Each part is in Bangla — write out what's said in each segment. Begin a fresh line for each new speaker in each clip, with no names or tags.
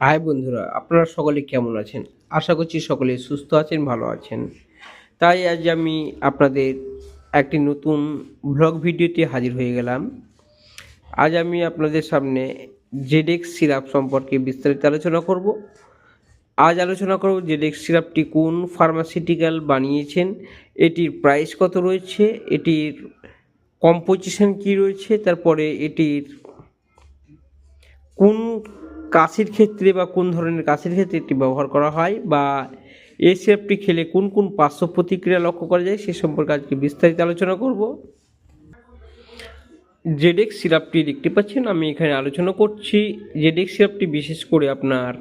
হাই বন্ধুরা, আপনারা সকলে কেমন আছেন? আশা করছি সকলে সুস্থ আছেন, ভালো আছেন। তাই আজ আমি আপনাদের একটি নতুন ব্লগ ভিডিওতে হাজির হয়ে গেলাম। আজ আমি আপনাদের সামনে জেডেক্স সিরাপ সম্পর্কে বিস্তারিত আলোচনা করব। আজ আলোচনা করব জেডেক্স সিরাপটি কোন ফার্মাসিউটিক্যাল বানিয়েছেন, এটির প্রাইস কত রয়েছে, এটির কম্পোজিশন কী রয়েছে, তারপরে এটির কোন কাশির ক্ষেত্রে বা কোন ধরনের কাশির ক্ষেত্রে এটি ব্যবহার করা হয়, বা এই সিরাপটি খেলে কোন কোন পার্শ্ব প্রতিক্রিয়া লক্ষ্য করা যায় সে সম্পর্কে আজকে বিস্তারিত আলোচনা করব। জেডেক্স সিরাপটি দেখতে পাচ্ছেন, আমি এখানে আলোচনা করছি। জেডেক্স সিরাপটি বিশেষ করে আপনার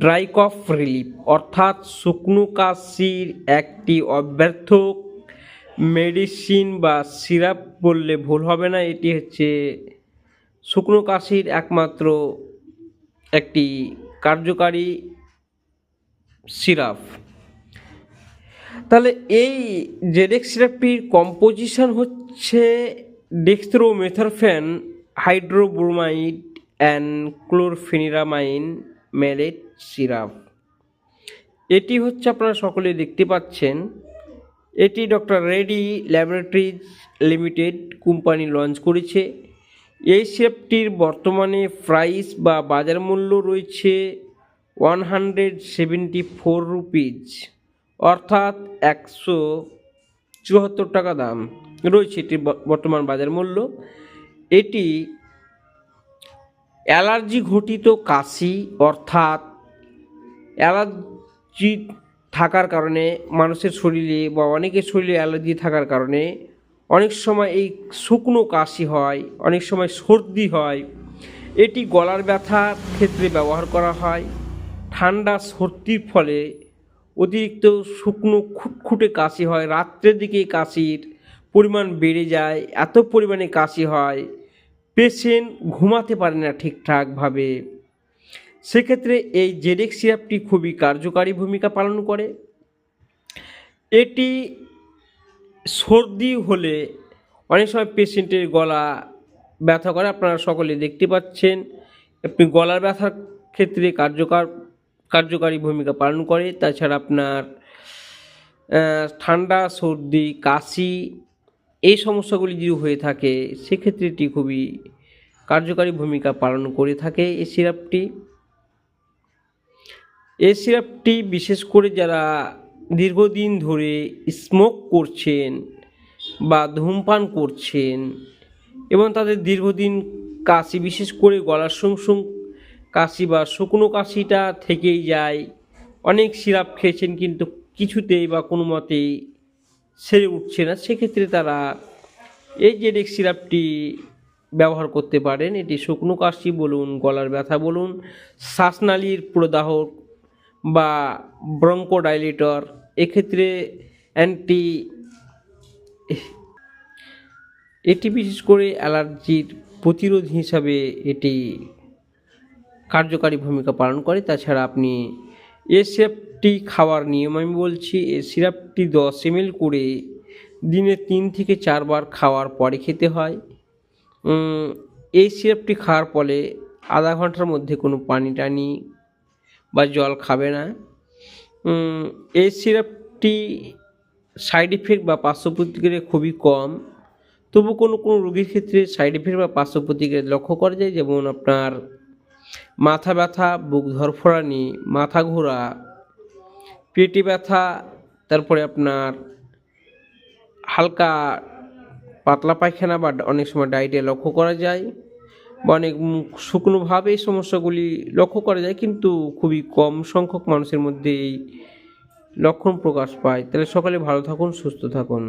ড্রাই কফ রিলিফ অর্থাৎ শুকনো কাশির একটি অব্যর্থ মেডিসিন বা সিরাপ বললে ভুল হবে না। এটি হচ্ছে শুকনো কাশির একমাত্র একটি কার্যকারী সিরাপ। তাহলে এই জেডেক্স সিরাপটির কম্পোজিশন হচ্ছে dextromethorphan, hydrobromide and chlorpheniramine maleate syrup. এটি হচ্ছে আপনারা সকলে দেখতে পাচ্ছেন, এটি doctor Reddy laboratories limited company launch করেছে। এই সিরাপটির বর্তমানে প্রাইস বা বাজার মূল্য রয়েছে 174 রুপিজ, অর্থাৎ 174 টাকা দাম রয়েছে এটির বর্তমান বাজার মূল্য। এটি অ্যালার্জি ঘটিত কাশি অর্থাৎ অ্যালার্জি থাকার কারণে মানুষের শরীরে বা অনেকের শরীরে অ্যালার্জি থাকার কারণে অনেক সময় এই শুকনো কাশি হয়, অনেক সময় সর্দি হয়। এটি গলার ব্যথার ক্ষেত্রে ব্যবহার করা হয়। ঠান্ডা সর্দির ফলে অতিরিক্ত শুকনো খুটখুটে কাশি হয়, রাত্রের দিকে কাশির পরিমাণ বেড়ে যায়, এত পরিমাণে কাশি হয় পেশেন্ট ঘুমাতে পারে না ঠিকঠাকভাবে। সেক্ষেত্রে এই জেডেক্স সিরাপটি খুবই কার্যকারী ভূমিকা পালন করে। এটি সর্দি হলে অনেক সময় পেশেন্টের গলা ব্যথা করে, আপনারা সকলে দেখতে পাচ্ছেন। আপনি গলার ব্যথার ক্ষেত্রে কার্যকারী ভূমিকা পালন করে। তাছাড়া আপনার ঠান্ডা সর্দি কাশি এই সমস্যাগুলি যদি হয়ে থাকে সেক্ষেত্রে এটি খুবই কার্যকারী ভূমিকা পালন করে থাকে এই সিরাপটি। এই সিরাপটি বিশেষ করে যারা দীর্ঘদিন ধরে স্মোক করছেন বা ধূমপান করছেন এবং তাদের দীর্ঘদিন কাশি, বিশেষ করে গলার শুংশুং কাশি বা শুকনো কাশিটা থেকেই যায়, অনেক সিরাপ খেয়েছেন কিন্তু কিছুতেই বা কোনো মতেই সেরে উঠছে না, সেক্ষেত্রে তারা এই জেডেক্স সিরাপটি ব্যবহার করতে পারেন। এটি শুকনো কাশি বলুন, গলার ব্যথা বলুন, শ্বাসনালীর প্রদাহ বা ব্রঙ্কোডাইলেটর, এক্ষেত্রে এটি বিশেষ করে অ্যালার্জির প্রতিরোধ হিসাবে এটি কার্যকারী ভূমিকা পালন করে। তাছাড়া আপনি এই সিরাপটি খাওয়ার নিয়ম আমি বলছি। এই সিরাপটি 10 ml করে দিনে 3 থেকে 4 বার খাওয়ার পরে খেতে হয়। এই সিরাপটি খাওয়ার পরে আধা ঘন্টার মধ্যে কোনো পানি টানি বা জল খাবে না। এই সিরাপটি সাইড ইফেক্ট বা পার্শ্ব প্রতিক্রিয়া খুবই কম, তবু কোনো কোনো রোগীর ক্ষেত্রে সাইড ইফেক্ট বা পার্শ্ব প্রতিক্রিয়া লক্ষ্য করা যায়, যেমন আপনার মাথা ব্যথা, বুক ধরফরানি, মাথা ঘোরা, পেটে ব্যথা, তারপরে আপনার হালকা পাতলা পায়খানা বা অনেক সময় ডায়রিয়া লক্ষ্য করা যায়, বা অনেক শুকনোভাবে এই সমস্যাগুলি লক্ষ্য করা যায়, কিন্তু খুবই কম সংখ্যক মানুষের মধ্যে এই লক্ষণ প্রকাশ পায়। তাহলে সকালে ভালো থাকুন, সুস্থ থাকুন।